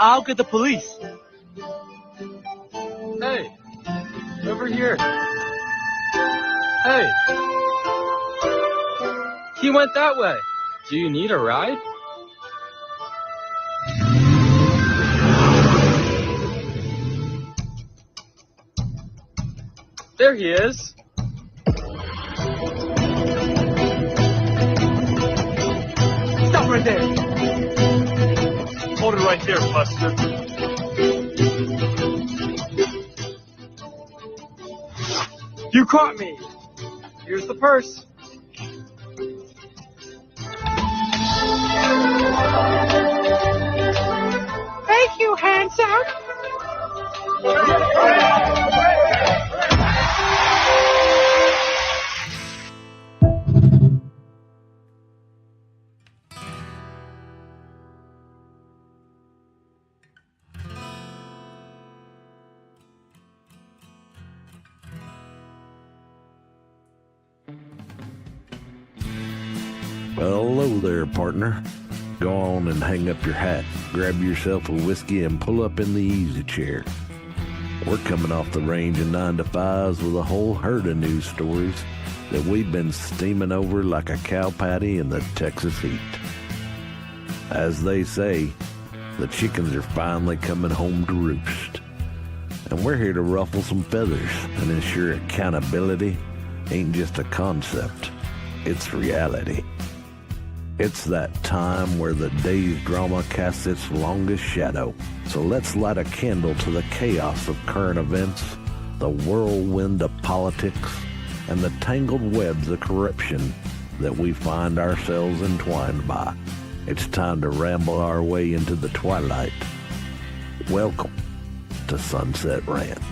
I'll get the police. Hey, over here. Hey. He went that way. Do you need a ride? There he is. Stop right there. Hold it right there, Buster. You caught me. Here's the purse. Thank you, handsome. Well, hello there, partner. Go on and hang up your hat, grab yourself a whiskey, and pull up in the easy chair. We're coming off the range of 9 to 5s with a whole herd of news stories that we've been steaming over like a cow patty in the Texas heat. As they say, the chickens are finally coming home to roost. And we're here to ruffle some feathers and ensure accountability ain't just a concept, it's reality. It's that time where the day's drama casts its longest shadow. So let's light a candle to the chaos of current events, the whirlwind of politics, and the tangled webs of corruption that we find ourselves entwined by. It's time to ramble our way into the twilight. Welcome to Sunset Rants.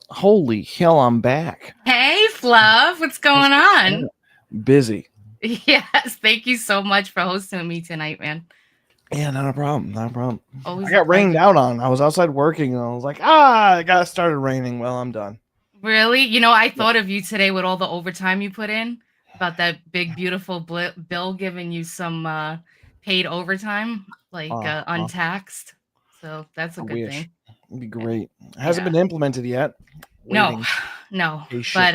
Holy hell, I'm back. Hey, Fluff, what's going on? Busy. Yes, thank you so much for hosting me tonight, man. Yeah, not a problem. Not a problem. Always I got rained out on. I was outside working and I was like, it got started raining. Well, I'm done. Really? You know, I thought of you today with all the overtime you put in about that big, beautiful bill giving you some paid overtime, like untaxed. So that's a good thing. It'd be great. It hasn't been implemented yet. No. But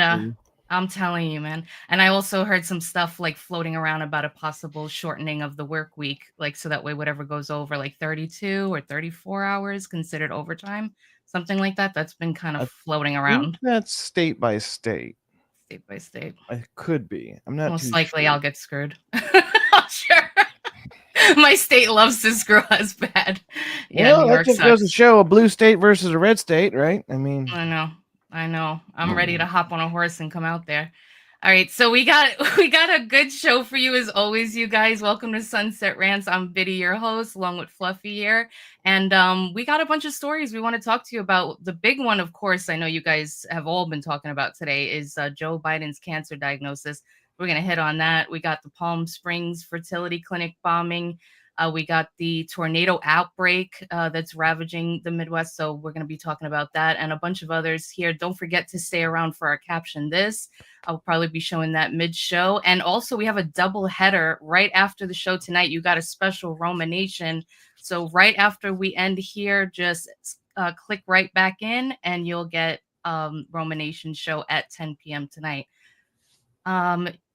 I'm telling you, man. And I also heard some stuff like floating around about a possible shortening of the work week, like so that way whatever goes over like 32 or 34 hours considered overtime, something like that. That's been kind of floating around. That's state by state. State by state. It could be. I'm not most too likely sure. I'll get screwed. Sure. My state loves to screw us bad. Yeah, well, that just goes to show a blue state versus a red state, right? I mean, I know. I'm ready to hop on a horse and come out there. All right, so we got a good show for you as always, you guys. Welcome to Sunset Rants. I'm Biddy, your host, along with Fluffy here, and we got a bunch of stories we want to talk to you about. The big one, of course, I know you guys have all been talking about today, is Joe Biden's cancer diagnosis. We're going to hit on that. We got the Palm Springs fertility clinic bombing. We got the tornado outbreak that's ravaging the Midwest. So we're going to be talking about that and a bunch of others here. Don't forget to stay around for our Caption This. I'll probably be showing that mid-show. And also we have a double header right after the show tonight. You got a special Romanation. So right after we end here, just click right back in and you'll get Romanation show at 10 p.m. tonight.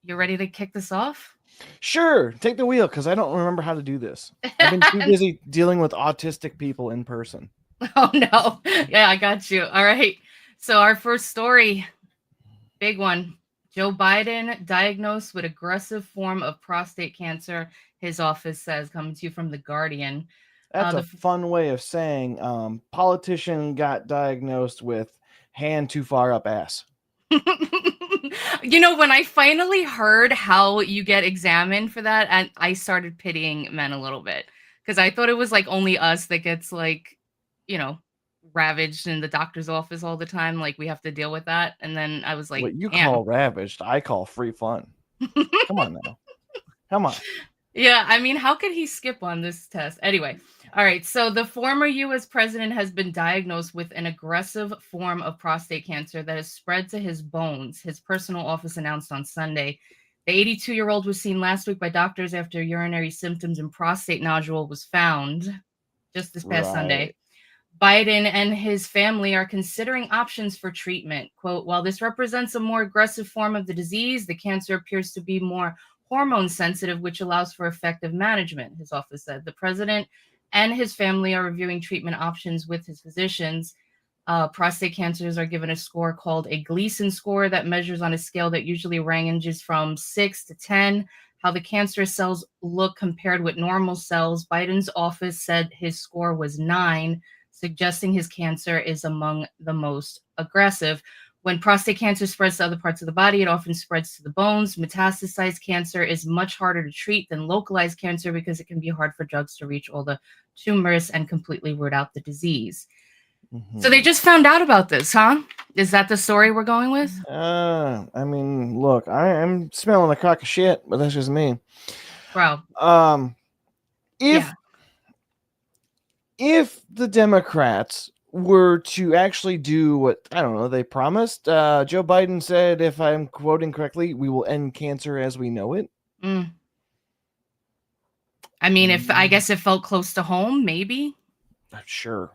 You ready to kick this off? Sure. Take the wheel because I don't remember how to do this. I've been too busy dealing with autistic people in person. Oh, no. Yeah, I got you. All right. So our first story, big one. Joe Biden diagnosed with aggressive form of prostate cancer, his office says, coming to you from The Guardian. That's a fun way of saying politician got diagnosed with hand too far up ass. You know, when I finally heard how you get examined for that, and I started pitying men a little bit because I thought it was like only us that gets like, you know, ravaged in the doctor's office all the time. Like we have to deal with that. And then I was like, what you call ravaged, I call free fun. Come on now. Come on. Yeah, I mean, how could he skip on this test? Anyway, All right. So the former U.S. president has been diagnosed with an aggressive form of prostate cancer that has spread to his bones, his personal office announced on Sunday. The 82-year-old was seen last week by doctors after urinary symptoms and prostate nodule was found just this past Sunday. Biden and his family are considering options for treatment. Quote, while this represents a more aggressive form of the disease, the cancer appears to be more hormone sensitive, which allows for effective management, his office said. The president and his family are reviewing treatment options with his physicians. Prostate cancers are given a score called a Gleason score that measures on a scale that usually ranges from 6 to 10, how the cancerous cells look compared with normal cells. Biden's office said his score was 9, suggesting his cancer is among the most aggressive. When prostate cancer spreads to other parts of the body, it often spreads to the bones. Metastasized cancer is much harder to treat than localized cancer because it can be hard for drugs to reach all the tumors and completely root out the disease. Mm-hmm. So they just found out about this, huh? Is that the story we're going with? I mean, look, I'm smelling a crock of shit, but that's just me. Bro. If the Democrats were to actually do what, I don't know, they promised, Joe Biden said, if I'm quoting correctly, we will end cancer as we know it. I mean, I guess it felt close to home, maybe. Sure.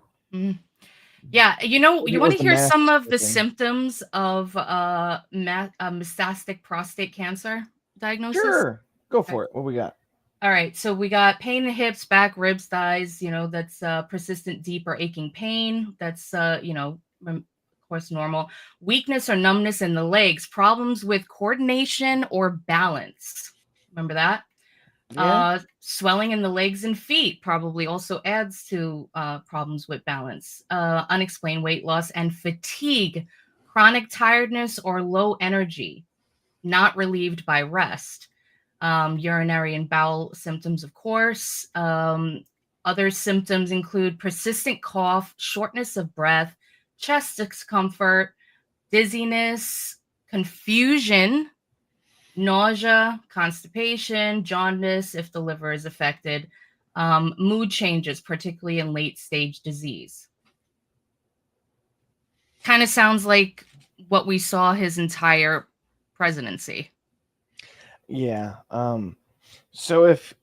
Yeah, you want to hear some of the symptoms of metastatic prostate cancer diagnosis? Sure. Go for it. What we got? All right, so we got pain in the hips, back, ribs, thighs, that's persistent, deep or aching pain. That's, of course, normal. Weakness or numbness in the legs, problems with coordination or balance. Remember that? Yeah. Swelling in the legs and feet probably also adds to problems with balance. Unexplained weight loss and fatigue, chronic tiredness or low energy, not relieved by rest. Urinary and bowel symptoms, of course. Other symptoms include persistent cough, shortness of breath, chest discomfort, dizziness, confusion, nausea, constipation, jaundice if the liver is affected, mood changes, particularly in late-stage disease. Kind of sounds like what we saw his entire presidency. Yeah. So if,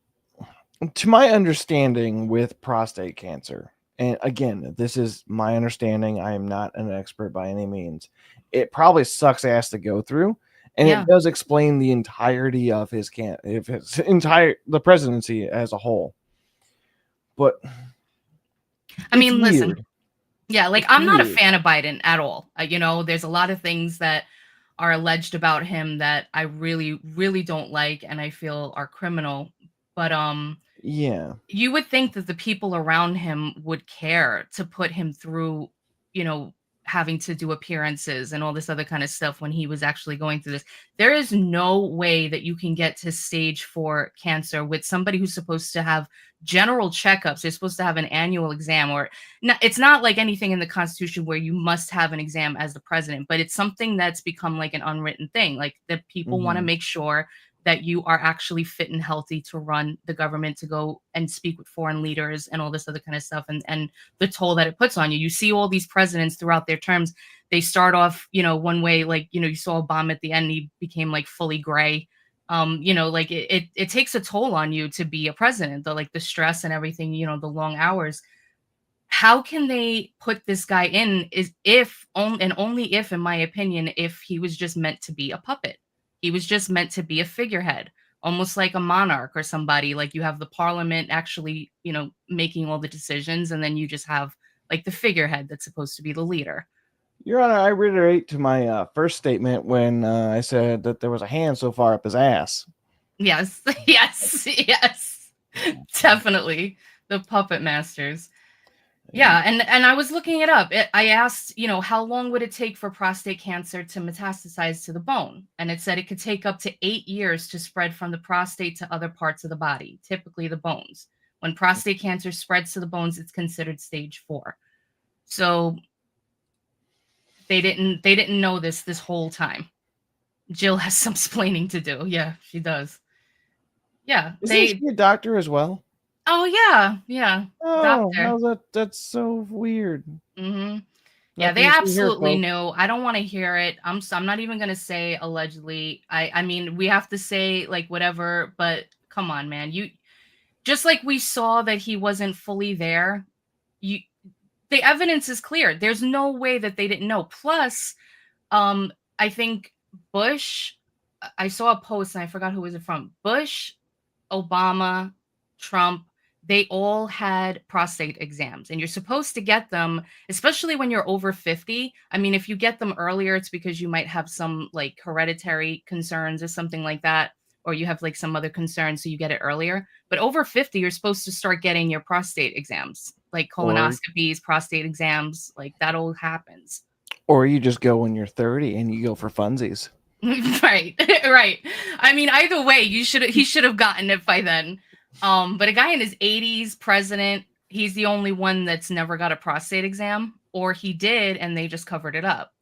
to my understanding with prostate cancer, and again, this is my understanding, I am not an expert by any means, it probably sucks ass to go through, and it does explain the entirety of the presidency as a whole. But I mean, listen, I'm not a fan of Biden at all. There's a lot of things that are alleged about him that I really, really don't like and I feel are criminal. But you would think that the people around him would care to put him through, having to do appearances and all this other kind of stuff when he was actually going through this. There is no way that you can get to stage 4 cancer with somebody who's supposed to have general checkups. They're supposed to have an annual exam, or it's not like anything in the Constitution where you must have an exam as the president, but it's something that's become like an unwritten thing. Like that people want to make sure that you are actually fit and healthy to run the government, to go and speak with foreign leaders and all this other kind of stuff, and the toll that it puts on you. You see all these presidents throughout their terms, they start off, one way, like, you saw Obama at the end, he became like fully gray. It takes a toll on you to be a president, the stress and everything, the long hours. How can they put this guy in only if, in my opinion, if he was just meant to be a puppet. He was just meant to be a figurehead, almost like a monarch or somebody. Like you have the parliament actually, making all the decisions, and then you just have like the figurehead that's supposed to be the leader. Your Honor, I reiterate to my first statement when I said that there was a hand so far up his ass. Yes, yes, definitely. The puppet masters. Yeah, and I was looking it up. I asked, how long would it take for prostate cancer to metastasize to the bone? And it said it could take up to 8 years to spread from the prostate to other parts of the body, typically the bones. When prostate cancer spreads to the bones, it's considered stage 4. So they didn't know this whole time. Jill has some explaining to do. Yeah, she does. Yeah. Isn't she a doctor as well? Oh yeah, Oh, doctor. how's that? That's so weird. Mm-hmm. Yeah, they Nothing to see here, absolutely folks. knew. I don't want to hear it. I'm not even gonna say allegedly. I mean, we have to say like whatever, but come on, man. You just like we saw that he wasn't fully there. You the evidence is clear. There's no way that they didn't know. Plus, I think Bush. I saw a post and I forgot who was it from. Bush, Obama, Trump, they all had prostate exams, and you're supposed to get them, especially when you're over 50. I mean, if you get them earlier, it's because you might have some like hereditary concerns or something like that, or you have like some other concerns, so you get it earlier. But over 50, you're supposed to start getting your prostate exams, like Or colonoscopies, prostate exams, like that all happens. or you just go when you're 30 and you go for funsies. Right. Right. I mean, either way, he should have gotten it by then. But a guy in his 80s, president, he's the only one that's never got a prostate exam, or he did and they just covered it up.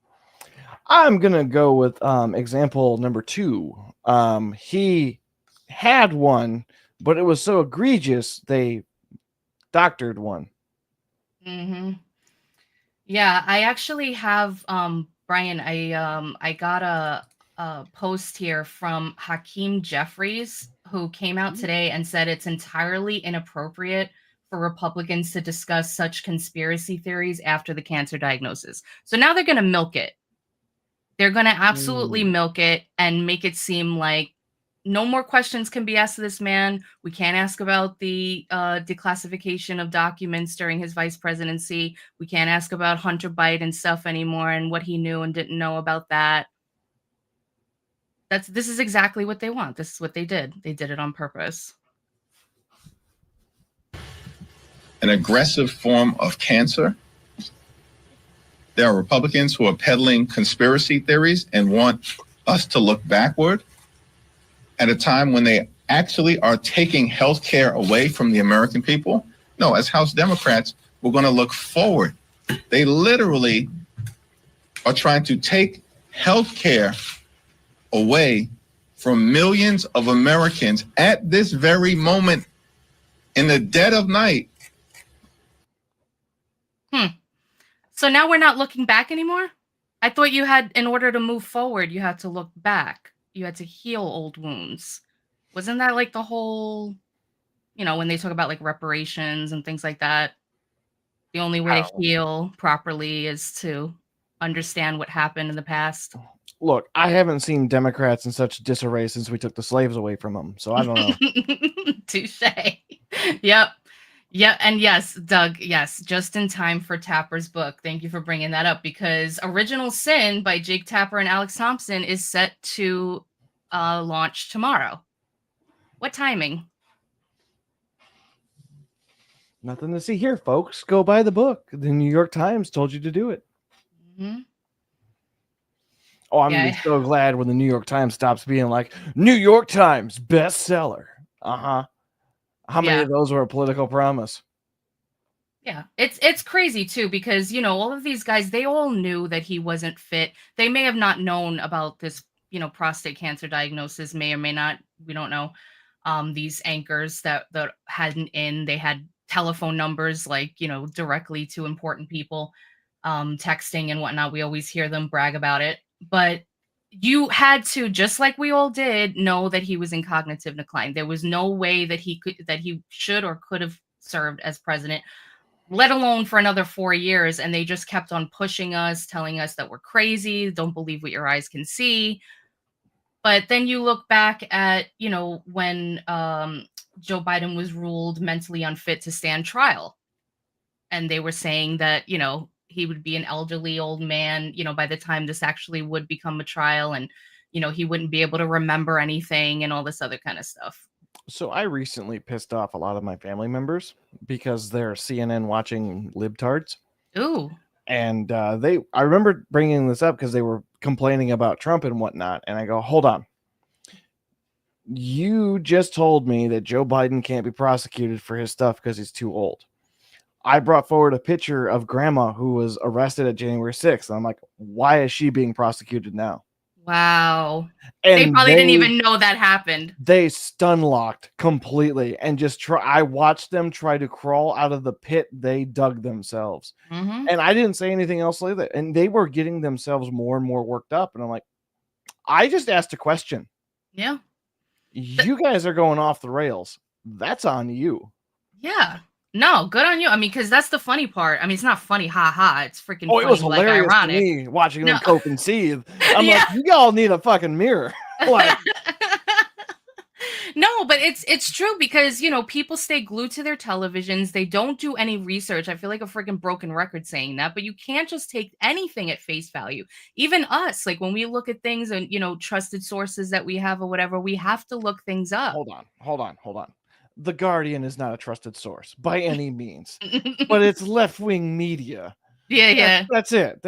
I'm gonna go with example number 2. He had one, but it was so egregious they doctored one. Mm-hmm. Yeah, I actually have Brian, I got a post here from Hakeem Jeffries, who came out today and said it's entirely inappropriate for Republicans to discuss such conspiracy theories after the cancer diagnosis. So now they're going to milk it. They're going to absolutely milk it and make it seem like no more questions can be asked of this man. We can't ask about the declassification of documents during his vice presidency. We can't ask about Hunter Biden stuff anymore and what he knew and didn't know about that. This is exactly what they want. This is what they did. They did it on purpose. An aggressive form of cancer. There are Republicans who are peddling conspiracy theories and want us to look backward at a time when they actually are taking health care away from the American people. No, as House Democrats, we're going to look forward. They literally are trying to take health care away from millions of Americans at this very moment in the dead of night. So now we're not looking back anymore? I thought you had, in order to move forward, you had to look back. You had to heal old wounds. Wasn't that like the whole, when they talk about like reparations and things like that? The only way to heal properly is to understand what happened in the past. Look, I haven't seen Democrats in such disarray since we took the slaves away from them, so I don't know. Touche. Yep. Yeah, and yes, Doug, yes, just in time for Tapper's book. Thank you for bringing that up, because Original Sin by Jake Tapper and Alex Thompson is set to launch tomorrow. What timing? Nothing to see here, folks. Go buy the book. The New York Times told you to do it. Mm-hmm. Oh, I'm gonna be so glad when the New York Times stops being like, New York Times bestseller. Uh-huh. How many of those were a political promise? Yeah, it's crazy too, because all of these guys, they all knew that he wasn't fit. They may have not known about this, prostate cancer diagnosis, may or may not, we don't know. These anchors that hadn't they had telephone numbers like, directly to important people, texting and whatnot. We always hear them brag about it, but you had to, just like we all did, know that he was in cognitive decline. There was no way that he should or could have served as president, let alone for another 4 years. And they just kept on pushing us, telling us that we're crazy, don't believe what your eyes can see. But then you look back at, when Joe Biden was ruled mentally unfit to stand trial. And they were saying that, he would be an elderly old man, by the time this actually would become a trial, and, he wouldn't be able to remember anything and all this other kind of stuff. So I recently pissed off a lot of my family members because they're CNN watching libtards. Ooh. And I remember bringing this up because they were complaining about Trump and whatnot. And I go, hold on. You just told me that Joe Biden can't be prosecuted for his stuff because he's too old. I brought forward a picture of grandma who was arrested at January 6th. And I'm like, why is she being prosecuted now? Wow. And They probably didn't even know that happened. They stun locked completely and just I watched them try to crawl out of the pit they dug themselves. Mm-hmm. And I didn't say anything else like that. And they were getting themselves more and more worked up. And I'm like, I just asked a question. Yeah. You guys are going off the rails. That's on you. Yeah. No, good on you. I mean, because that's the funny part. I mean, it's not funny, ha. It's freaking funny, It was hilarious like, ironic. to me watching them cope and seethe. I'm like, you all need a fucking mirror. Like, no, but it's true because, you know, people stay glued to their televisions. They don't do any research. I feel like a freaking broken record saying that, but you can't just take anything at face value. Even us, like when we look at things and, you know, trusted sources that we have or whatever, we have to look things up. Hold on. The Guardian is not a trusted source by any means, but it's left-wing media. Yeah. That's it.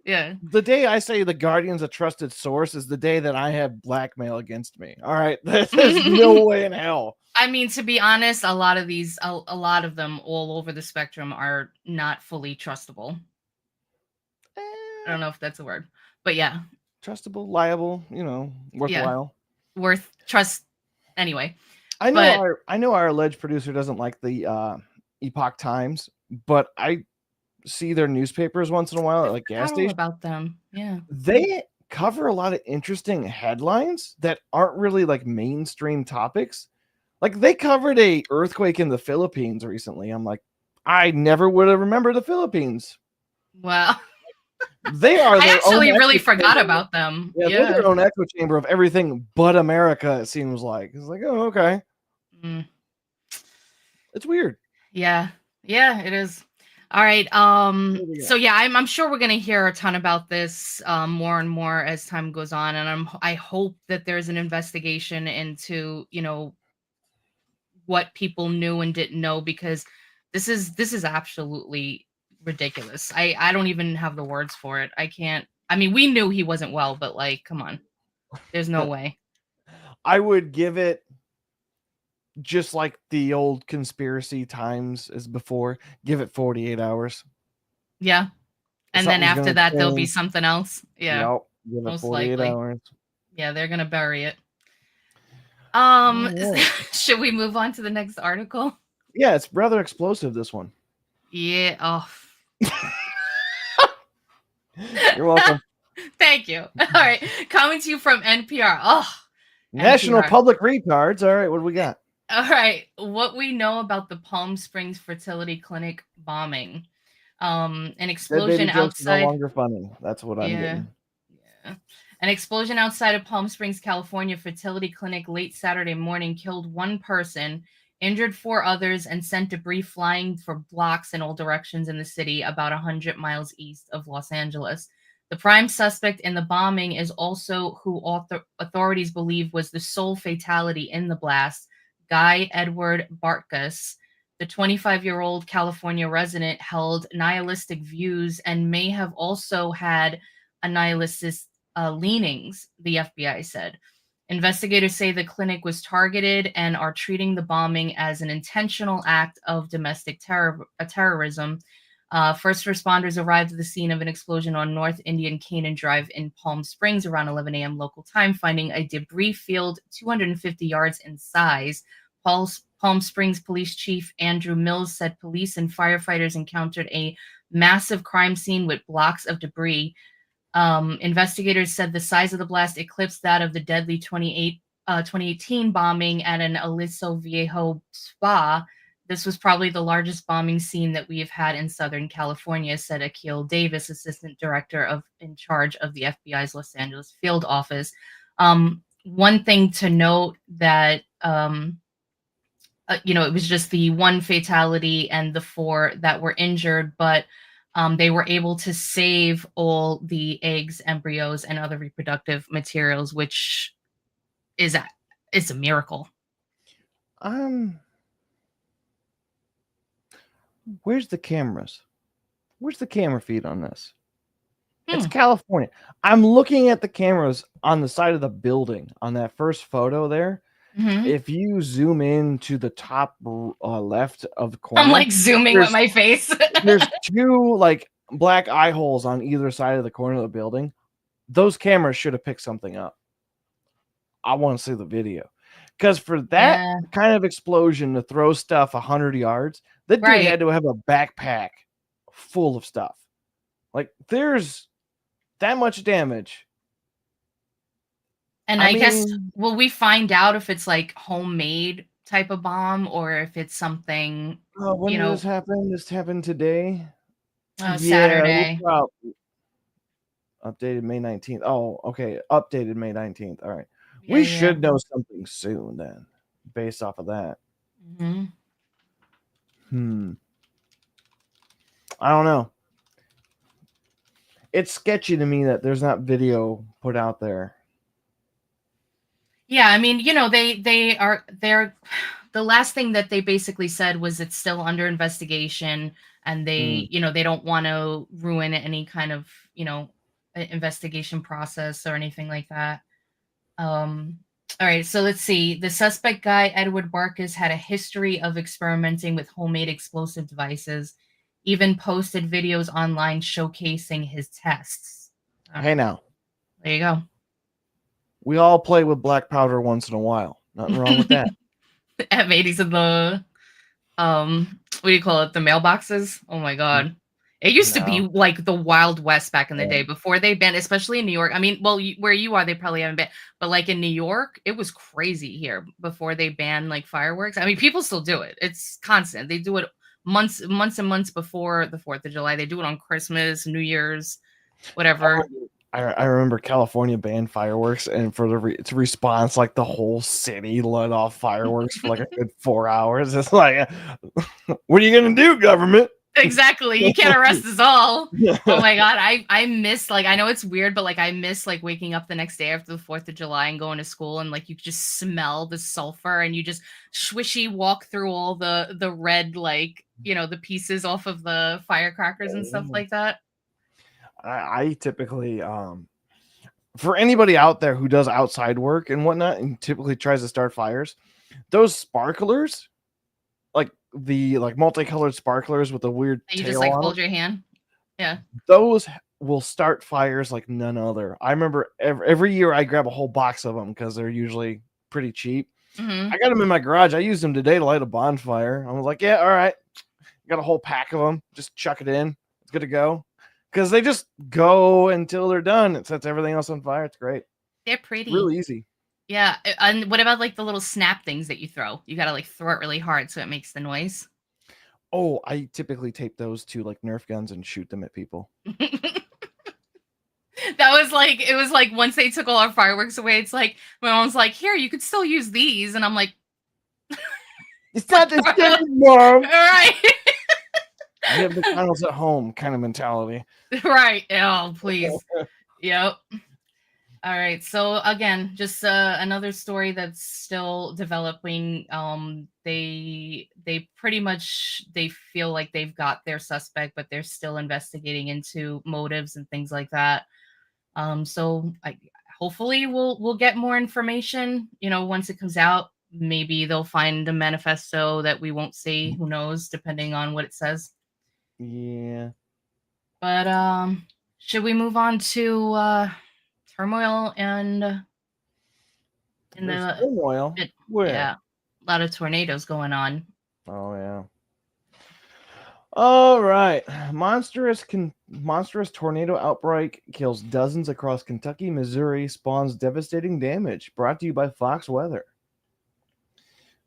Yeah. The day I say the Guardian's a trusted source is the day that I have blackmail against me. All right. There's no way in hell. I mean, to be honest, a lot of them all over the spectrum are not fully trustable. I don't know if that's a word, but yeah. Trustable, liable, you know, worthwhile. Yeah. Worth trust anyway. I know our alleged producer doesn't like the Epoch Times, but I see their newspapers once in a while at like gas stations. About them, yeah. They cover a lot of interesting headlines that aren't really like mainstream topics. Like they covered a earthquake in the Philippines recently. I'm like, I never would have remembered the Philippines. Wow. They are. I actually really forgot about them. Yeah, they're their own echo chamber of everything but America. It seems like it's like, oh, okay. It's weird. Yeah, it is. All right. So yeah, I'm sure we're gonna hear a ton about this more and more as time goes on, and I hope that there's an investigation into, you know, what people knew and didn't know, because this is absolutely ridiculous. I don't even have the words for it. I can't. I mean, we knew he wasn't well, but like, come on, there's no way. I would give it, just like the old conspiracy times as before, give it 48 hours. Yeah. And then after that, there'll be something else. Yeah. Yep. Give it 48 hours. Yeah, they're going to bury it. Should we move on to the next article? Yeah, it's rather explosive, this one. Yeah. Oh. You're welcome. Thank you. All right. Coming to you from NPR. Oh. National NPR. Public Retards. All right, what do we got? All right. What we know about the Palm Springs fertility clinic bombing. An explosion outside. No longer funny. That's what I'm getting. Yeah. An explosion outside of Palm Springs, California fertility clinic late Saturday morning killed one person, injured 4 others, and sent debris flying for blocks in all directions in the city about 100 miles east of Los Angeles. The prime suspect in the bombing is also who authorities believe was the sole fatality in the blast, Guy Edward Bartkus. The 25-year-old California resident held nihilistic views and may have also had a nihilistic leanings, the FBI said. Investigators say the clinic was targeted and are treating the bombing as an intentional act of domestic terrorism. First responders arrived at the scene of an explosion on North Indian Canaan Drive in Palm Springs around 11 a.m. local time, finding a debris field 250 yards in size. Palm Springs Police Chief Andrew Mills said police and firefighters encountered a massive crime scene with blocks of debris. Investigators said the size of the blast eclipsed that of the deadly 2018 bombing at an Aliso Viejo spa. This was probably the largest bombing scene that we have had in Southern California, said Akil Davis, assistant director in charge of the FBI's Los Angeles field office. One thing to note that, it was just the one fatality and the 4 that were injured, but they were able to save all the eggs, embryos, and other reproductive materials, which is a miracle. Where's the cameras? Where's the camera feed on this? It's California. I'm looking at the cameras on the side of the building on that first photo there. Mm-hmm. If you zoom in to the top left of the corner, I'm like zooming with my face. There's 2 like black eye holes on either side of the corner of the building. those cameras should have picked something up. I want to see the video. Because for that kind of explosion to throw stuff 100 yards, that dude had to have a backpack full of stuff. Like, there's that much damage. And I guess, will we find out if it's like homemade type of bomb or if it's something, when did this happen? This happened today? Saturday. Updated May 19th. Oh, okay. Updated May 19th. All right. We should know something soon then, based off of that. I don't know. It's sketchy to me that there's not video put out there. Yeah, I mean, they're the last thing that they basically said was it's still under investigation, and they, they don't want to ruin any kind of, investigation process or anything like that. All right, so let's see. The suspect guy, Edward Barkus, had a history of experimenting with homemade explosive devices, even posted videos online showcasing his tests. Hey, now. There you go. We all play with black powder once in a while. Nothing wrong with that. At Matey's in the, what do you call it? The mailboxes? Oh my God. It used to be like the Wild West back in the day before they banned, especially in New York. I mean, well, where you are, they probably haven't banned, but like in New York, it was crazy here before they banned like fireworks. I mean, people still do it. It's constant. They do it months and months before the 4th of July. They do it on Christmas, New Year's, whatever. I remember California banned fireworks, and for the response, like the whole city let off fireworks for like a good 4 hours. It's like, what are you gonna do, government? Exactly. You can't arrest us all. Oh my God. I miss, like, I know it's weird, but like I miss like waking up the next day after the 4th of July and going to school, and like you just smell the sulfur and you just swishy walk through all the red, like, the pieces off of the firecrackers and stuff like that. I typically, for anybody out there who does outside work and whatnot and typically tries to start fires, those sparklers, like the multicolored sparklers with a weird you tail just like on hold it, your hand. Yeah. Those will start fires like none other. I remember every year I grab a whole box of them because they're usually pretty cheap. I got them in my garage. I used them today to light a bonfire. I was like, yeah, all right. Got a whole pack of them. Just chuck it in. It's good to go. Because they just go until they're done. It sets everything else on fire. It's great. They're pretty. Really easy. Yeah. And what about like the little snap things that you throw? You got to like throw it really hard so it makes the noise. Oh, I typically tape those to like Nerf guns and shoot them at people. It was like once they took all our fireworks away, it's like my mom's like, here, you could still use these. And I'm like, it's not the same, Mom. All right. I have McDonald's at home kind of mentality. Right. Oh, please. Yep. All right. So again, just another story that's still developing. They pretty much, they feel like they've got their suspect, but they're still investigating into motives and things like that. So hopefully we'll get more information, once it comes out. Maybe they'll find a manifesto that we won't see. Who knows, depending on what it says. Yeah. But should we move on to turmoil and turmoil? Where? Yeah, a lot of tornadoes going on. Oh yeah. All right. Monstrous tornado outbreak kills dozens across Kentucky, Missouri, spawns devastating damage. Brought to you by Fox Weather.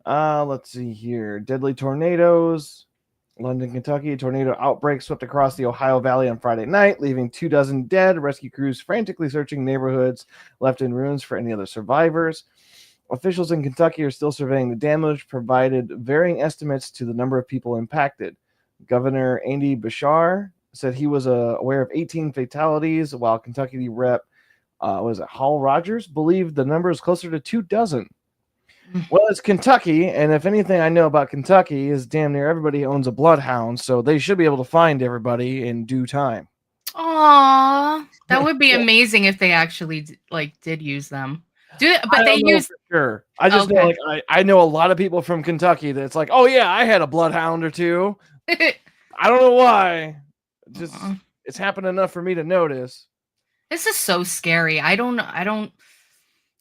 Let's see here. Deadly tornadoes. London, Kentucky. A tornado outbreak swept across the Ohio Valley on Friday night, leaving 24 dead. Rescue crews frantically searching neighborhoods left in ruins for any other survivors. Officials in Kentucky are still surveying the damage, provided varying estimates to the number of people impacted. Governor Andy Bashar said he was aware of 18 fatalities, while Kentucky Rep. Hal Rogers believed the number is closer to 24. Well, it's Kentucky, and if anything I know about Kentucky is damn near everybody owns a bloodhound, so they should be able to find everybody in due time. Aww, that would be amazing if they actually did use them. But they use sure. I just know, I know a lot of people from Kentucky that's like, oh yeah, I had a bloodhound or two. I don't know why. It's happened enough for me to notice. This is so scary. I mean, What,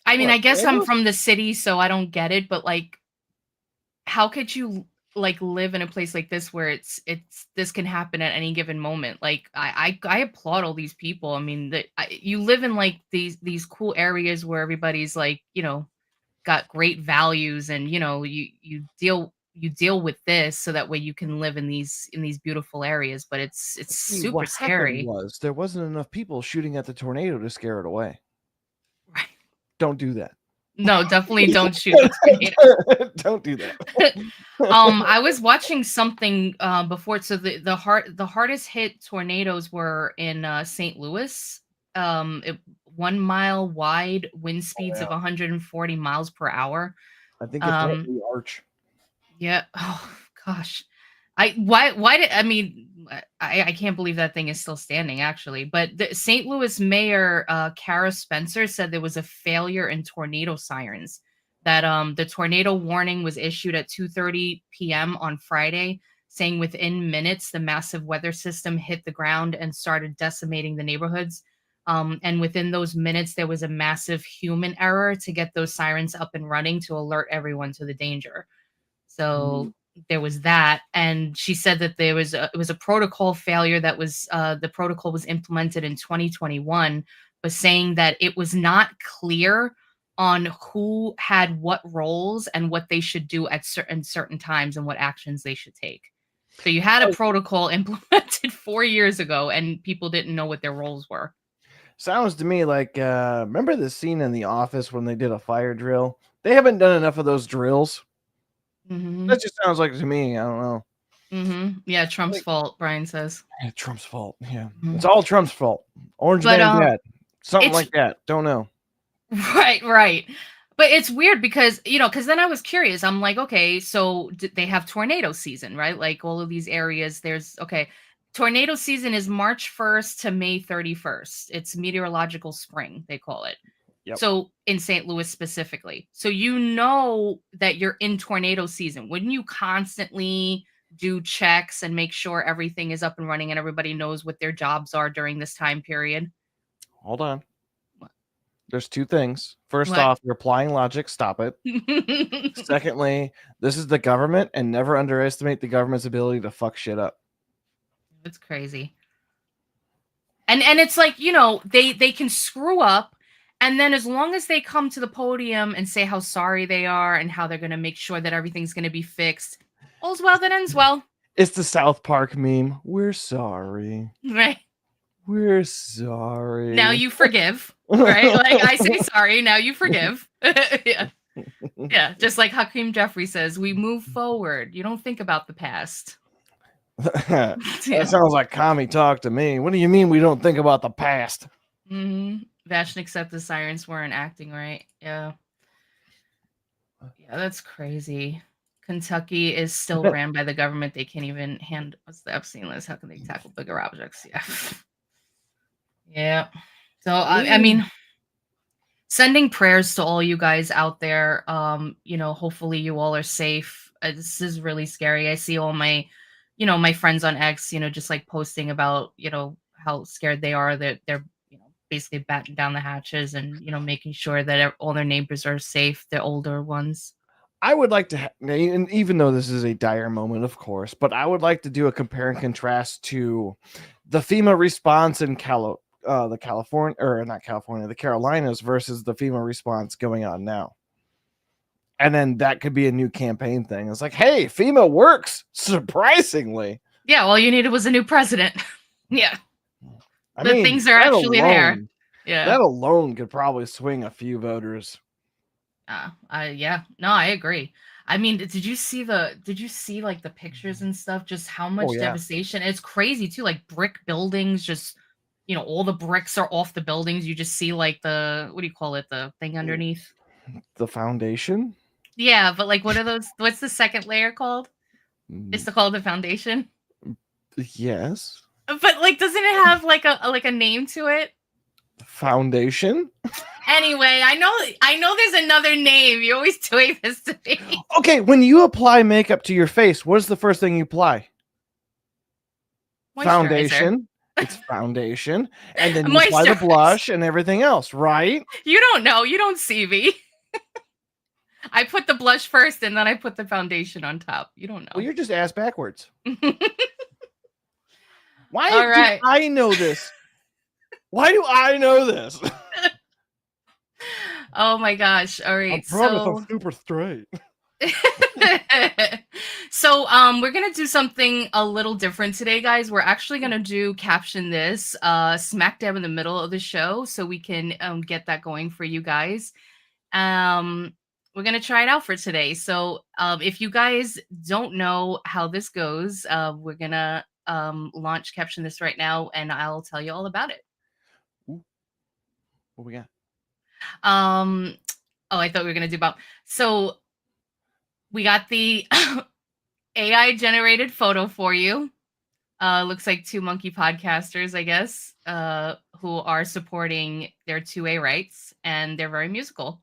I guess I'm tornadoes? from the city, so I don't get it, but like, how could you like live in a place like this where it's this can happen at any given moment? Like, I applaud all these people. I mean, you live in like these cool areas where everybody's like, got great values, and you deal with this so that way you can live in these beautiful areas, but it's See, super what happened scary. was there wasn't enough people shooting at the tornado to scare it away. Right. Don't do that. No, definitely don't shoot the tornado. Don't do that. I was watching something before. So the hardest hit tornadoes were in St. Louis. 1 mile wide, wind speeds of 140 miles per hour. I think it's hit the arch. Yeah. Oh gosh. I can't believe that thing is still standing, actually. But the St. Louis Mayor Kara Spencer said there was a failure in tornado sirens. That the tornado warning was issued at 2:30 p.m. on Friday, saying within minutes the massive weather system hit the ground and started decimating the neighborhoods. And within those minutes, there was a massive human error to get those sirens up and running to alert everyone to the danger. So there was that, and she said that it was a protocol failure that was the protocol was implemented in 2021, but saying that it was not clear on who had what roles and what they should do at certain times and what actions they should take. So you had a protocol implemented 4 years ago, and people didn't know what their roles were. Sounds to me like remember the scene in The Office when they did a fire drill? They haven't done enough of those drills. That just sounds like to me. I don't know. Yeah, Trump's fault, Brian says. Yeah, Trump's fault. Yeah, it's all Trump's fault. Orange man bad, something like that. Don't know. Right. But it's weird because then I was curious. I'm like, okay, so they have tornado season, right? Like all of these areas. Tornado season is March 1st to May 31st. It's meteorological spring, they call it. Yep. So in St. Louis specifically. So that you're in tornado season. Wouldn't you constantly do checks and make sure everything is up and running and everybody knows what their jobs are during this time period? Hold on. What? There's two things. First What? off, you're applying logic. Stop it. Secondly, this is the government, and never underestimate the government's ability to fuck shit up. It's crazy. And it's like, they can screw up, and then as long as they come to the podium and say how sorry they are and how they're going to make sure that everything's going to be fixed, all's well that ends well. It's the South Park meme. We're sorry. Right. We're sorry. Now you forgive, right? Like I say sorry, now you forgive. Yeah. Yeah, just like Hakeem Jeffrey says, we move forward. You don't think about the past. That sounds like commie talk to me. What do you mean we don't think about the past? Vashnik said the sirens weren't acting right. Yeah, that's crazy. Kentucky is still ran by the government. They can't even handle what's the Epstein list. How can they tackle bigger objects? Yeah. So I mean, sending prayers to all you guys out there. Hopefully you all are safe. This is really scary. I see all my my friends on X, just like posting about, how scared they are, that they're, basically batten down the hatches and, making sure that all their neighbors are safe, the older ones. I would like to, and even though this is a dire moment, of course, but I would like to do a compare and contrast to the FEMA response in the Carolinas versus the FEMA response going on now. And then that could be a new campaign thing. It's like, hey, FEMA works, surprisingly. Yeah, all you needed was a new president. Yeah. I mean, things are actually there. Yeah. That alone could probably swing a few voters. Yeah. No, I agree. I mean, did you see like the pictures and stuff? Just how much devastation. It's crazy too. Like brick buildings, just, all the bricks are off the buildings. You just see like the, what do you call it? The thing underneath. The foundation? Yeah, but like, what are those? What's the second layer called? Is it called the foundation? Yes. But like, doesn't it have like a name to it? Foundation? Anyway, I know there's another name. You're always doing this to me. Okay, when you apply makeup to your face, what is the first thing you apply? Moisturizer. Foundation. It's foundation, and then you apply the Moisturize. blush and everything else, right? You don't know. You don't see me. I put the blush first, and then I put the foundation on top. You don't know. Well, you're just ass backwards. Why All do right. I know this? Why do I know this? Oh my gosh. All I right. promise So I'm super straight. so we're gonna do something a little different today, guys. We're actually gonna do Caption This smack dab in the middle of the show, so we can get that going for you guys. We're gonna try it out for today. So if you guys don't know how this goes, we're gonna launch Caption This right now, and I'll tell you all about it. Ooh. What we got? Oh, I thought we were gonna do about. So we got the AI generated photo for you. Looks like two monkey podcasters, I guess, who are supporting their 2A rights, and they're very musical.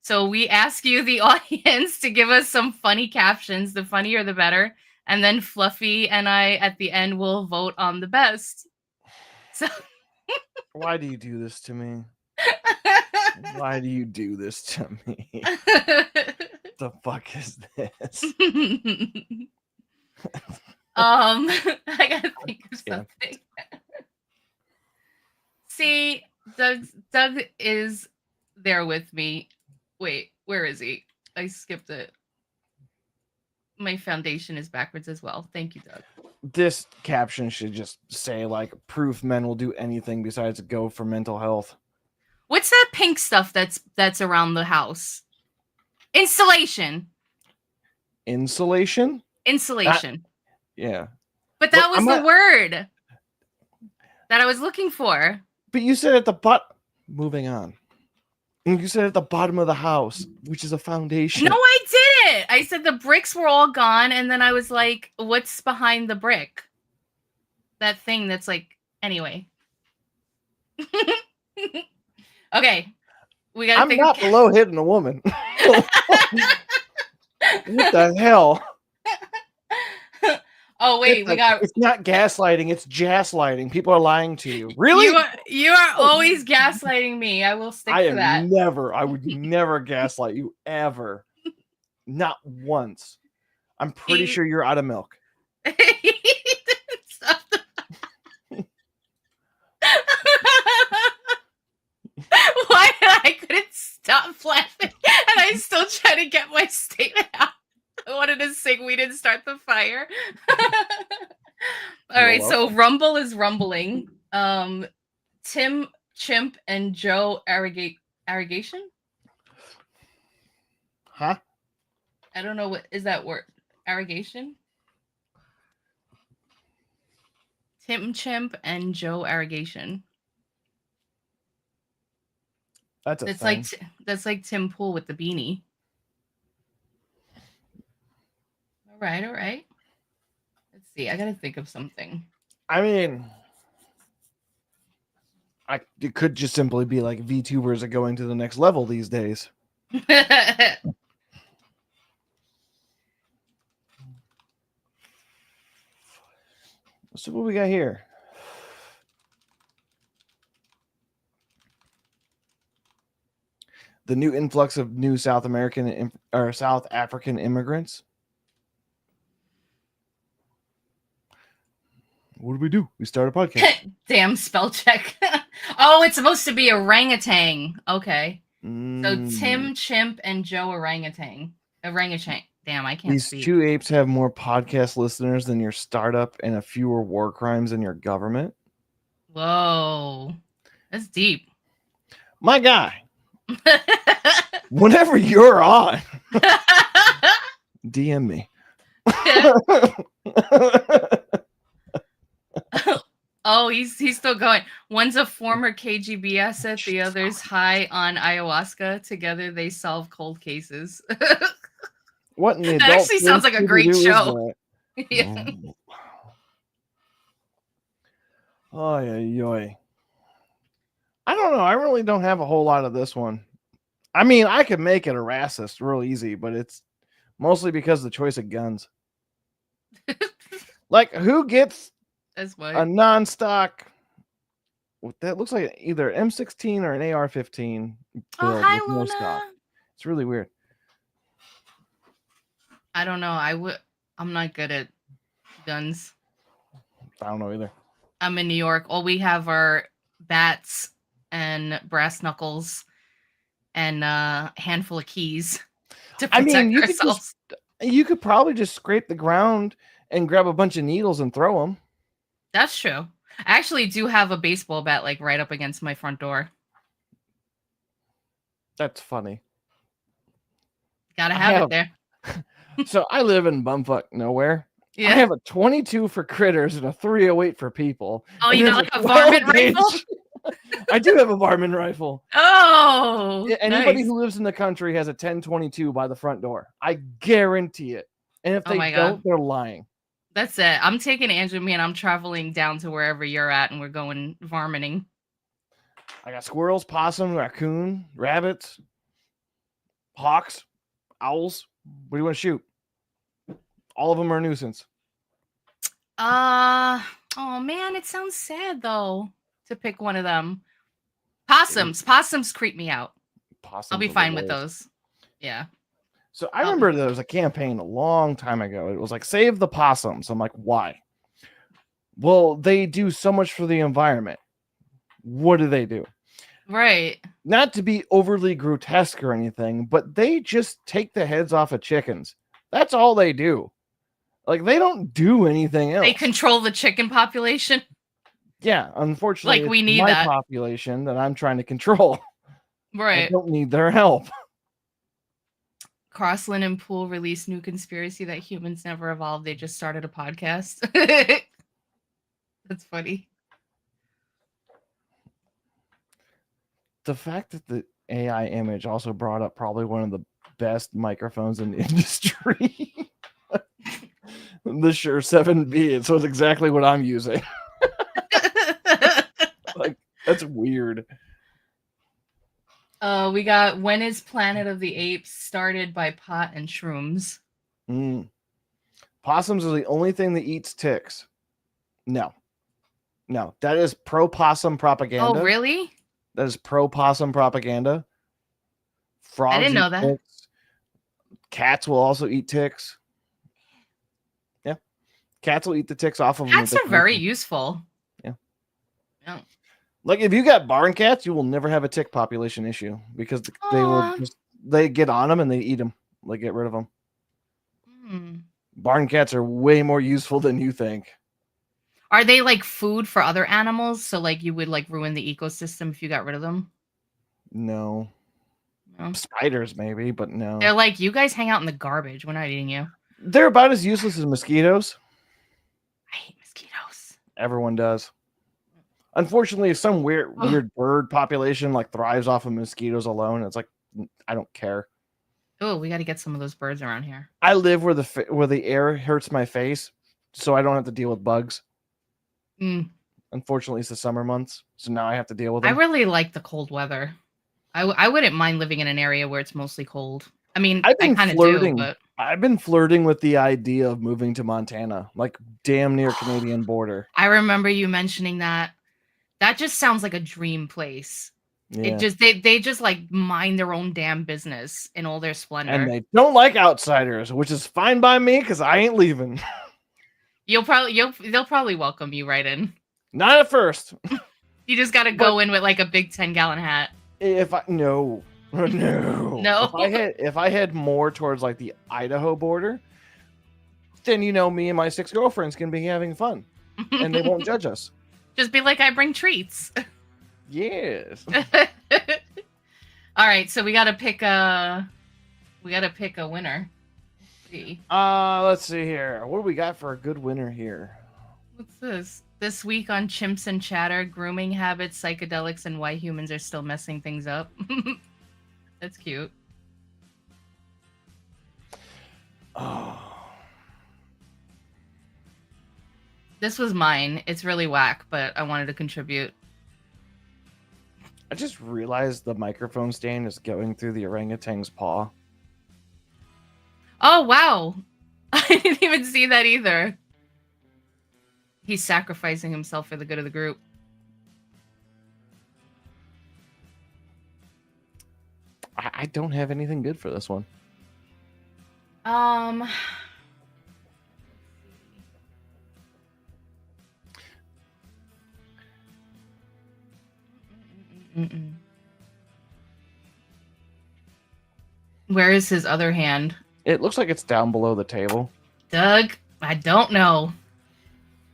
So we ask you, the audience, to give us some funny captions. The funnier, the better. And then Fluffy and I, at the end, will vote on the best. So Why do you do this to me? Why do you do this to me? The fuck is this? I gotta think of something. See, Doug is there with me. Wait, where is he? I skipped it. My foundation is backwards as well. Thank you, Doug. This caption should just say like proof men will do anything besides go for mental health. What's that pink stuff that's around the house? Insulation. Insulation? Insulation. Yeah. But that was the word that I was looking for. But you said at the bottom. Moving on. You said at the bottom of the house, which is a foundation. No, I didn't. I said the bricks were all gone, and then I was like, what's behind the brick? That thing that's like, anyway. Okay. We gotta I'm think not below hitting a woman. What the hell? Oh wait, It's not gaslighting, it's jasslighting. People are lying to you. Really? You are always gaslighting me. I will stick to that. I would never gaslight you ever. Not once. I'm pretty sure you're out of milk. Why I couldn't stop laughing, and I still try to get my statement out. I wanted to sing "We Didn't Start the Fire." All right, so Rumble is rumbling. Tim, Chimp, and Joe Irrigation. Huh? I don't know what is that word. Irrigation. Tim Chimp and Joe Irrigation. That's like Tim Pool with the beanie. All right. Let's see. I gotta think of something. I mean, it could just simply be like VTubers are going to the next level these days. So what we got here? The new influx of new South American or South African immigrants. What do? We start a podcast. Damn spell check. Oh, it's supposed to be orangutan. Okay. So Tim, Chimp, and Joe Orangutan. Damn, I can't speak. These two apes have more podcast listeners than your startup and a fewer war crimes than your government. Whoa. That's deep. My guy. Whenever you're on, DM me. Oh, he's still going. One's a former KGB asset, the other's high on ayahuasca. Together they solve cold cases. What in the that actually sounds like a great show. Yeah. Oh, yeah. I don't know. I really don't have a whole lot of this one. I mean, I could make it a racist real easy, but it's mostly because of the choice of guns. Like, who gets That's A why. non-stock. What that looks like either an M16 or an AR-15 Oh, build hi, with no stock. Luna. It's really weird. I don't know. I'm not good at guns. I don't know either. I'm in New York. All we have are bats and brass knuckles and a handful of keys to I protect mean, ourselves. you could probably just scrape the ground and grab a bunch of needles and throw them. That's true. I actually do have a baseball bat like right up against my front door. That's funny. Gotta have it there. So I live in bumfuck nowhere. Yeah. I have a 22 for critters and a 308 for people. Oh, and you there's got like a varmint 12 gauge. rifle? I do have a varmint rifle. Oh, Anybody nice. who lives in the country has a 1022 by the front door. I guarantee it. And if Oh they my don't, God. they're lying. That's it. I'm taking Andrew and me and I'm traveling down to wherever you're at and we're going varminting. I got squirrels, possum, raccoon, rabbits, hawks, owls. What do you want to shoot? All of them are a nuisance. Oh man, it sounds sad though to pick one of them. Possums creep me out. Possums I'll be are the fine with worst. those. Yeah. So I remember there was a campaign a long time ago. It was like, save the possums. I'm like, why? Well, they do so much for the environment. What do they do? Right. Not to be overly grotesque or anything, but they just take the heads off of chickens. That's all they do. Like, they don't do anything else. They control the chicken population. Yeah, unfortunately, Like, we it's need my that. population that I'm trying to control. I Right. don't need their help. Crossland and Poole released new conspiracy that humans never evolved. They just started a podcast. That's funny. The fact that the AI image also brought up probably one of the best microphones in the industry. The Shure 7B. So it's exactly what I'm using. Like, that's weird. We got When is Planet of the Apes started by pot and shrooms. Possums are the only thing that eats ticks. No, that is pro possum propaganda. Oh, really? That is pro possum propaganda. Frogs I didn't know eat that. ticks. Cats will also eat ticks. Yeah, cats will eat the ticks off of them. Cats are very useful. Yeah. Yeah. Like, if you got barn cats, you will never have a tick population issue because they get on them and they eat them. They get rid of them. Barn cats are way more useful than you think. Are they like food for other animals? So like you would like ruin the ecosystem if you got rid of them? No. No. Spiders maybe, but no. They're like, you guys hang out in the garbage. We're not eating you. They're about as useless as mosquitoes. I hate mosquitoes. Everyone does. Unfortunately, some weird bird population like thrives off of mosquitoes alone. It's like, I don't care. Oh, we got to get some of those birds around here. I live where the air hurts my face, so I don't have to deal with bugs. Unfortunately, it's the summer months, so now I have to deal with them. I really like the cold weather. I wouldn't mind living in an area where it's mostly cold. I mean, I kind of do, but I've been flirting with the idea of moving to Montana, like damn near Canadian border. I remember you mentioning that. That just sounds like a dream place. Yeah. It just they just like mind their own damn business in all their splendor. And they don't like outsiders, which is fine by me because I ain't leaving. They'll probably welcome you right in. Not at first. You just got to go in with like a big 10-gallon hat. No. If I head more towards like the Idaho border, then me and my 6 girlfriends can be having fun, and they won't judge us. Just be like, I bring treats. Yes. All right, so we gotta pick a winner. Let's see here. What do we got for a good winner here? What's this? This week on Chimps and Chatter, grooming habits, psychedelics, and why humans are still messing things up. That's cute. Oh. This was mine. It's really whack, but I wanted to contribute. I just realized the microphone stand is going through the orangutan's paw. Oh, wow. I didn't even see that either. he's sacrificing himself for the good of the group. I don't have anything good for this one. Where is his other hand? It looks like it's down below the table. Doug, I don't know.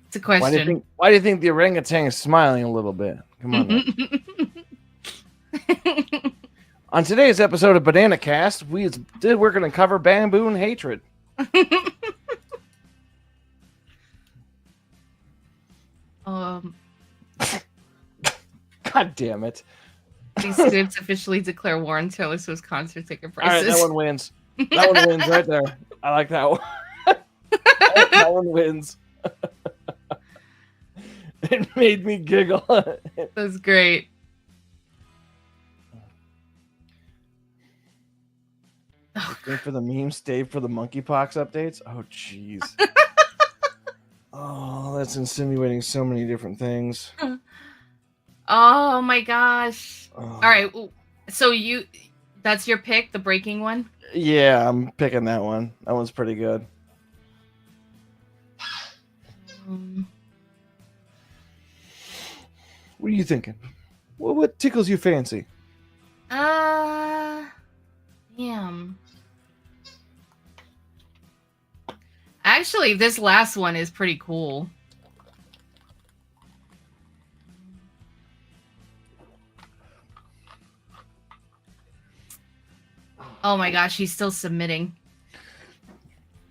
It's a question. Why do you think the orangutan is smiling a little bit? Come on. On today's episode of Banana Cast, we're going to cover bamboo and hatred. God damn it. These scripts officially declare war on Taylor Swift's concert ticket prices. All right, that one wins. That one wins right there. I like that one. That one wins. It made me giggle. That's great. Stay for the memes, stay for the monkeypox updates. Oh, jeez. Oh, that's insinuating so many different things. Oh my gosh. Oh. All right. So that's your pick, the breaking one? Yeah, I'm picking that one. That one's pretty good. What are you thinking? What tickles your fancy? Damn. Actually, this last one is pretty cool. Oh my gosh, he's still submitting.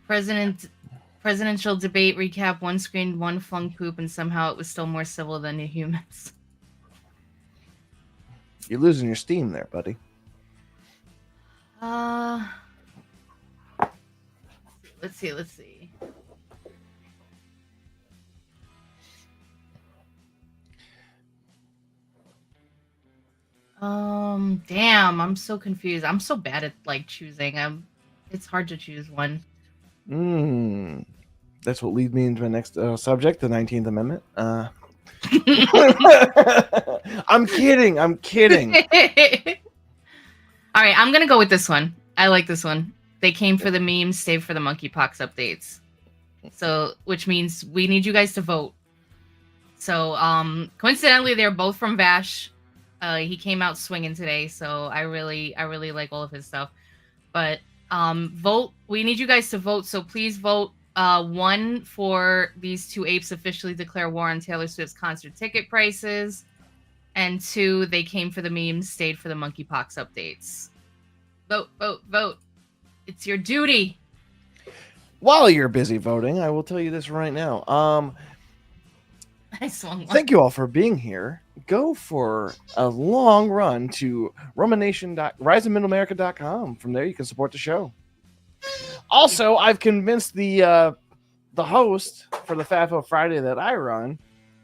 Presidential debate recap, one screened, one flung poop, and somehow it was still more civil than the humans. You're losing your steam there, buddy. Let's see. Damn, I'm so confused. I'm so bad at like choosing. It's hard to choose one. That's what leads me into my next subject, the 19th Amendment. I'm kidding. All right, I'm gonna go with this one. I like this one. They came for the memes, stayed for the monkeypox updates. So, which means we need you guys to vote. So, coincidentally, they're both from Vash. He came out swinging today, so I really like all of his stuff. But vote. We need you guys to vote. So please vote. 1 for these two apes officially declare war on Taylor Swift's concert ticket prices, and 2, they came for the memes, stayed for the monkeypox updates. Vote, vote, vote. It's your duty. While you're busy voting, I will tell you this right now. I swung one. Thank you all for being here. Go for a long run to RiseInMiddleAmerica.com. From there, you can support the show. Also, I've convinced the host for the FAFO Friday that I run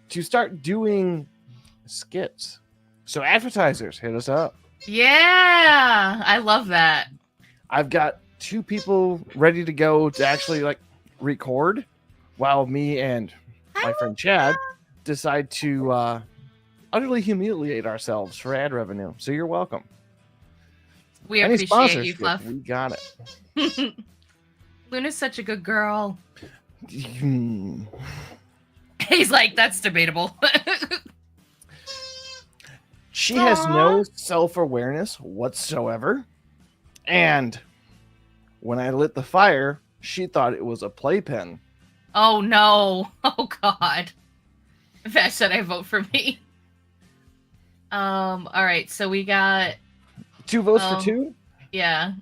to start doing skits. So advertisers, hit us up. Yeah, I love that. I've got 2 people ready to go to actually like record while me and my friend Chad decide to utterly humiliate ourselves for ad revenue. So you're welcome. We appreciate you, Fluff. We got it. Luna's such a good girl. He's He's like, that's debatable. She has no self-awareness whatsoever. And when I lit the fire, she thought it was a playpen. Oh, no. Oh, God. Vash said I vote for me. All right, so we got 2 votes for 2? Yeah.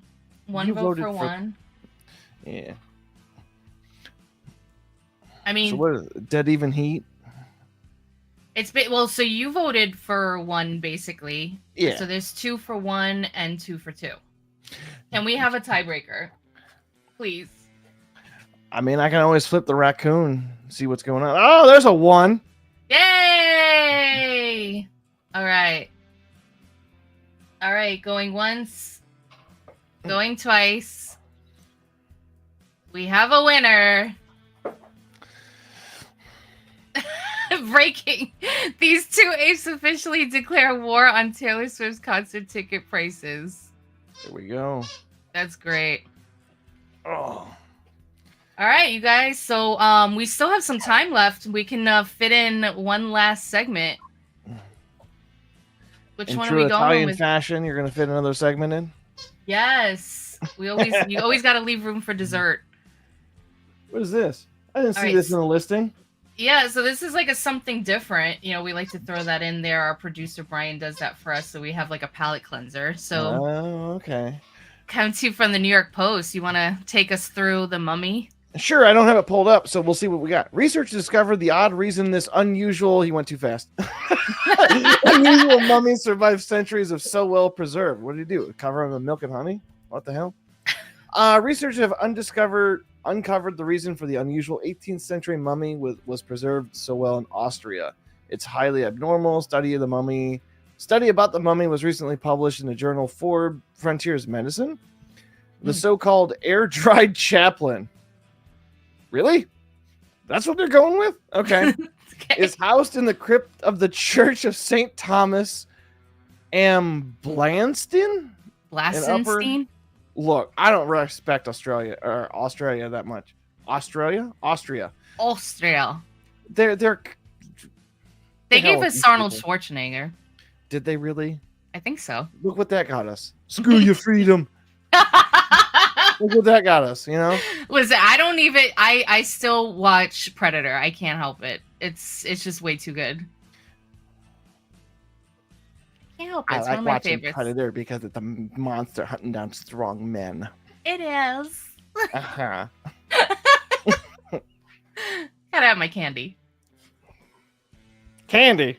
1 You vote voted for 1. Yeah. I mean, so what is it? Dead even heat? Well, so you voted for 1 basically. Yeah. So there's 2 for 1 and 2 for 2. Can we have a tiebreaker? Please. I mean, I can always flip the raccoon, see what's going on. Oh, there's a 1. Yay! All right. All right, going once. Going twice. We have a winner. Breaking. These two apes officially declare war on Taylor Swift's concert ticket prices. There we go. That's great. Oh. All right, you guys. So we still have some time left. We can fit in one last segment. Which In one true are we going Italian with? fashion, you're gonna fit another segment in. Yes. You always got to leave room for dessert. What is this? I didn't see right, this in the listing. Yeah, so this is like a something different. You know, we like to throw that in there. Our producer Brian does that for us, so we have like a palate cleanser. So Oh, okay. come to you from the New York Post. You want to take us through The Mummy? Sure, I don't have it pulled up, so we'll see what we got. Research discovered the odd reason this unusual, he went too fast. Unusual mummy survived centuries of so well preserved. What did he do? Cover him in milk and honey? What the hell? Researchers have uncovered the reason for the unusual 18th century mummy was preserved so well in Austria. It's highly abnormal. Study about the mummy was recently published in the journal Frontiers Medicine. The so-called air-dried chaplain. Really? That's what they're going with? Okay. Is housed in the crypt of the Church of St. Thomas Amblanstein? Blasenstein? Look, I don't respect Australia that much. Austria. They gave us Arnold Schwarzenegger. Did they really? I think so. Look what that got us. Screw your freedom. Look what that got us, you know? Listen, I still watch Predator. I can't help it. It's just way too good. I can't help it. It's I like one of my watching favorites. Predator because it's a monster hunting down strong men. It is. Uh-huh. Gotta have my candy. Candy.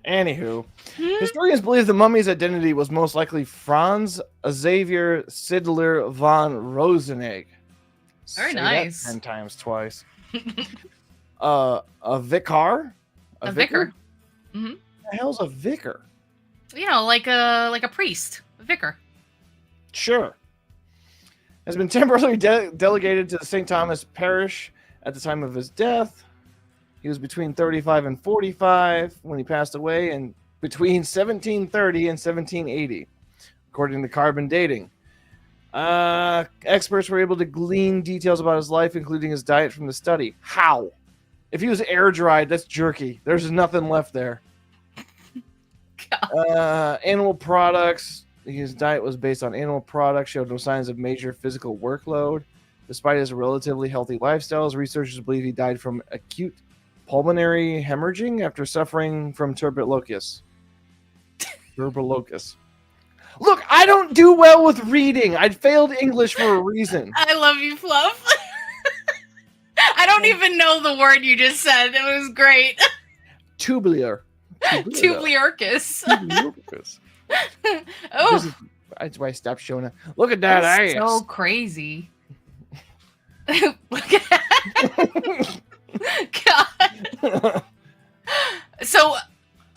Anywho, historians believe the mummy's identity was most likely Franz Xavier Sidler von Rosenegg. Very Say that nice. 10 times twice. A vicar? A vicar. Mm-hmm. What the hell's a vicar? You know, like a priest, a vicar. Sure. Has been temporarily delegated to the St. Thomas Parish at the time of his death. He was between 35 and 45 when he passed away, and between 1730 and 1780, according to carbon dating. Experts were able to glean details about his life, including his diet from the study. How? If he was air dried, that's jerky. There's nothing left there. Animal products. His diet was based on animal products, showed no signs of major physical workload. Despite his relatively healthy lifestyles, researchers believe he died from acute pulmonary hemorrhaging after suffering from tuberculosis. Look, I don't do well with reading. I failed English for a reason. I love you, Fluff. I don't even know the word you just said. It was great. Tubular. Tubularcus. Oh. That's why I stopped showing it. Look at that ass. So crazy. Look at that. God. So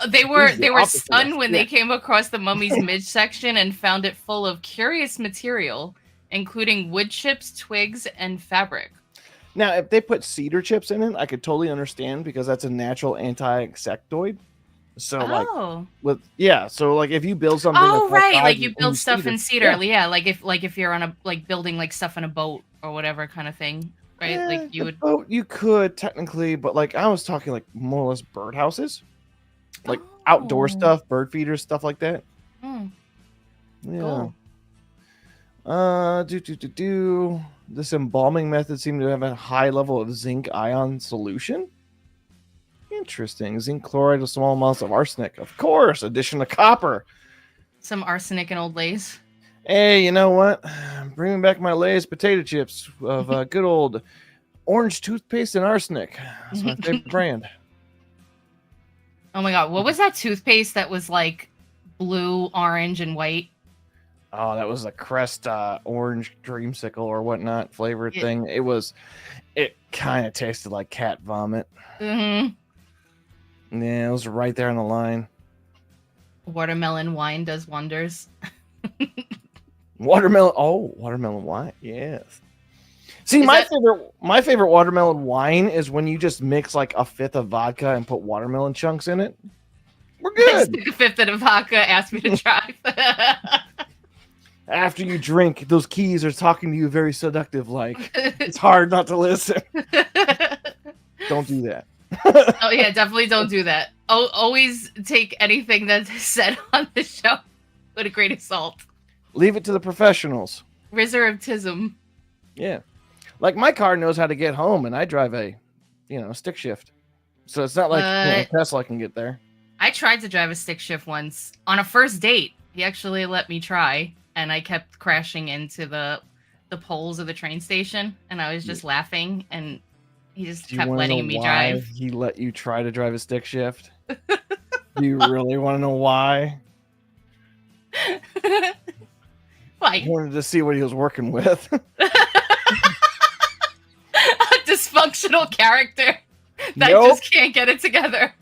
they were stunned when they came across the mummy's midsection and found it full of curious material, including wood chips, twigs, and fabric. Now, if they put cedar chips in it, I could totally understand because that's a natural anti-insectoid. So so if you build something, like you build stuff in cedar, like if you're on building like stuff in a boat or whatever kind of thing, right? Like you would. Oh, you could technically, but like I was talking like more or less birdhouses, like outdoor stuff, bird feeders, stuff like that. Yeah. Cool. This embalming method seemed to have a high level of zinc ion solution. Interesting. Zinc chloride with small amounts of arsenic. Of course. Addition of copper. Some arsenic and old Lay's. Hey, you know what? Bringing back my Lay's potato chips of good old orange toothpaste and arsenic. That's my favorite brand. Oh my God. What was that toothpaste that was like blue, orange, and white? Oh, that was a Crest orange dreamsicle or whatnot flavored thing. It kind of tasted like cat vomit. Mm-hmm. Yeah, it was right there on the line. Watermelon wine does wonders. Watermelon wine, yes. See, my favorite watermelon wine is when you just mix like a fifth of vodka and put watermelon chunks in it. We're good. Took a fifth of the vodka, asked me to drive. After you drink, those keys are talking to you very seductive. Like it's hard not to listen. Don't do that. Oh yeah, definitely don't do that. Always take anything that's said on the show with a grain of salt. Leave it to the professionals. Reservatism. Yeah. Like my car knows how to get home, and I drive a, stick shift. So it's not like Tesla can get there. I tried to drive a stick shift once on a first date. He actually let me try, and I kept crashing into the poles of the train station, and I was just laughing, and he just kept letting me drive. He let you try to drive a stick shift. Do you really want to know why? Like, I wanted to see what he was working with. A dysfunctional character that Nope. just can't get it together.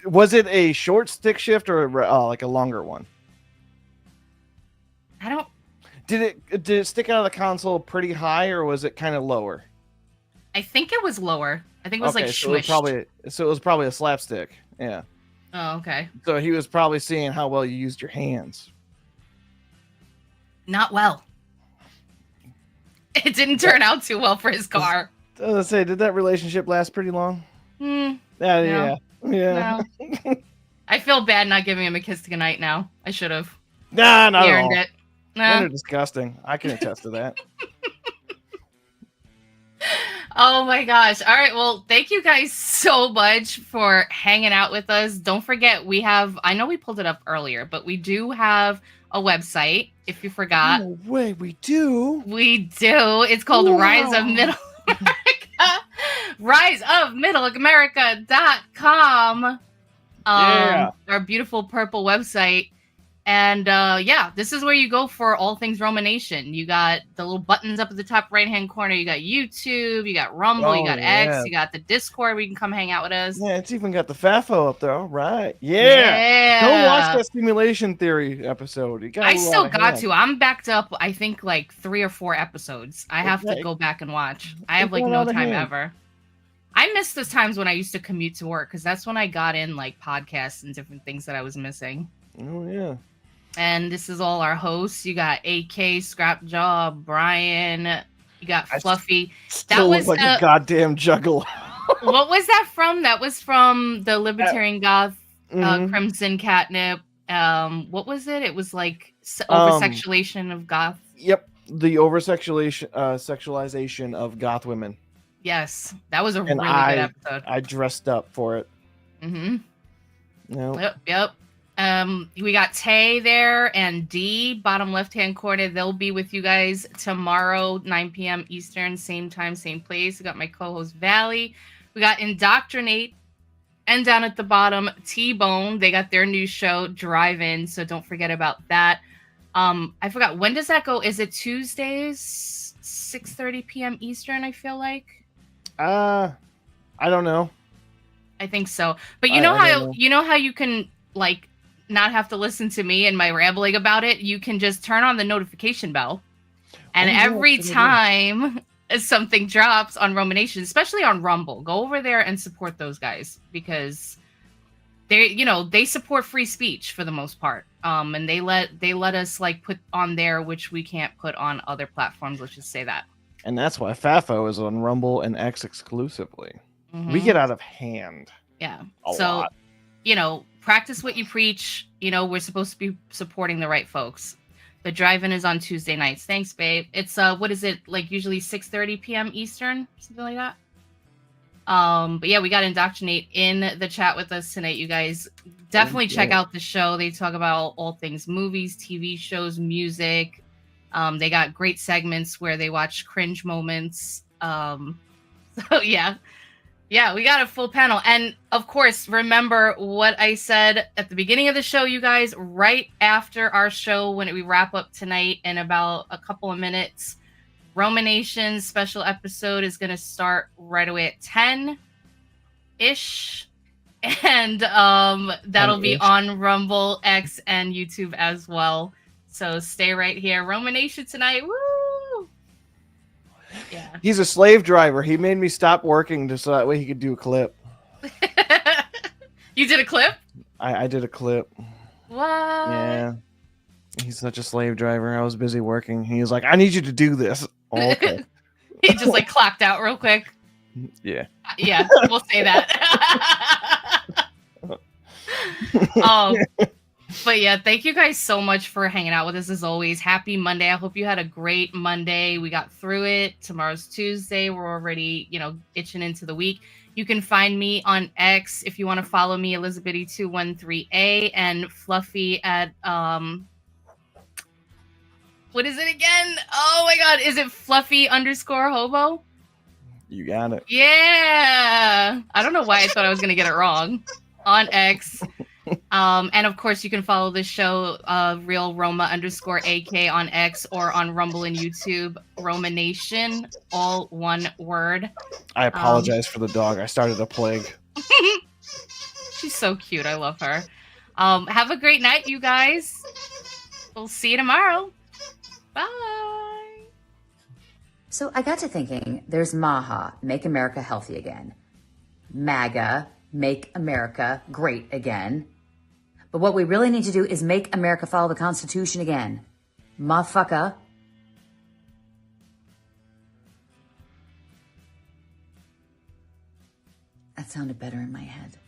Was it a short stick shift or like a longer one? I don't. Did it stick out of the console pretty high, or was it kind of lower? I think it was lower. I think it was like so it was probably a slapstick. Yeah. Oh, okay. So he was probably seeing how well you used your hands. Not well. It didn't turn out too well for his car. I was gonna say, did that relationship last pretty long? No. Yeah. No. I feel bad not giving him a kiss goodnight now. I should have. Nah, not He at earned all. it. Men No. are disgusting. I can attest to that. Oh my gosh. All right. Well, thank you guys so much for hanging out with us. Don't forget, I know we pulled it up earlier, but we do have a website, if you forgot. No way, we do. We do. It's called Wow. Rise of Middle America. RiseofMiddleAmerica.com. Yeah. Our beautiful purple website. And this is where you go for all things Romanation. You got the little buttons up at the top right-hand corner. You got YouTube, you got Rumble, you got X, you got the Discord where you can come hang out with us. Yeah, it's even got the FAFO up there. All right. Yeah. Go watch that simulation theory episode. I still got to. I'm backed up, I think, like 3 or 4 episodes. I have to go back and watch. I have like no time ever. I miss those times when I used to commute to work because that's when I got in like podcasts and different things that I was missing. Oh, yeah. And this is all our hosts. You got AK, Scrapjaw, Brian. You got Fluffy. Still that was like a goddamn juggler. What was that from? That was from the Libertarian Goth, Crimson Catnip. What was it? It was like over-sexualization of goth. Yep, the sexualization of goth women. Yes, that was a really good episode. I dressed up for it. Mm-hmm. Yep. We got Tay there and D, bottom left-hand corner. They'll be with you guys tomorrow, 9 p.m. Eastern, same time, same place. We got my co-host Valley. We got Indoctrinate. And down at the bottom, T-Bone. They got their new show, Drive-In, so don't forget about that. I forgot, when does that go? Is it Tuesdays, 6:30 p.m. Eastern, I feel like? I don't know. I think so. But you know how you can, like, not have to listen to me and my rambling about it? You can just turn on the notification bell. And every time something drops on Romanation, especially on Rumble, go over there and support those guys because they support free speech for the most part. And they let us like put on there, which we can't put on other platforms. Let's just say that. And that's why FAFO is on Rumble and X exclusively. Mm-hmm. We get out of hand. Yeah. A lot. Practice what you preach. We're supposed to be supporting the right folks. The drive-in is on Tuesday nights. Thanks, babe. It's what is it, like usually 6:30 p.m. Eastern, something like that. But yeah, we got Indoctrinate in the chat with us tonight. You guys definitely check out the show. They talk about all things movies, TV shows, music. They got great segments where they watch cringe moments. So yeah. Yeah, we got a full panel. And of course, remember what I said at the beginning of the show, you guys, right after our show, when we wrap up tonight in about a couple of minutes, Romanation's special episode is going to start right away at 10-ish. And that'll be on Rumble, X, and YouTube as well. So stay right here. Romanation tonight. Woo! Yeah. He's a slave driver. He made me stop working just so that way he could do a clip. You did a clip? I did a clip. What? Yeah. He's such a slave driver. I was busy working. He was like, I need you to do this. Oh, okay. He just like clocked out real quick. Yeah. Yeah, we'll say that. But yeah, thank you guys so much for hanging out with us as always. Happy Monday. I hope you had a great Monday. We got through it. Tomorrow's Tuesday. We're already, itching into the week. You can find me on X if you want to follow me, Elizabitty213A, and Fluffy at what is it again? Oh my god, is it Fluffy_hobo? You got it. Yeah. I don't know why I thought I was gonna get it wrong. On X. And of course you can follow this show, Real Roma_AK on X or on Rumble and YouTube, Roma Nation, all one word. I apologize for the dog. I started a plague. She's so cute. I love her. Have a great night, you guys. We'll see you tomorrow. Bye. So I got to thinking, there's MAHA, Make America Healthy Again. MAGA, Make America Great Again. But what we really need to do is make America follow the Constitution again. Motherfucker. That sounded better in my head.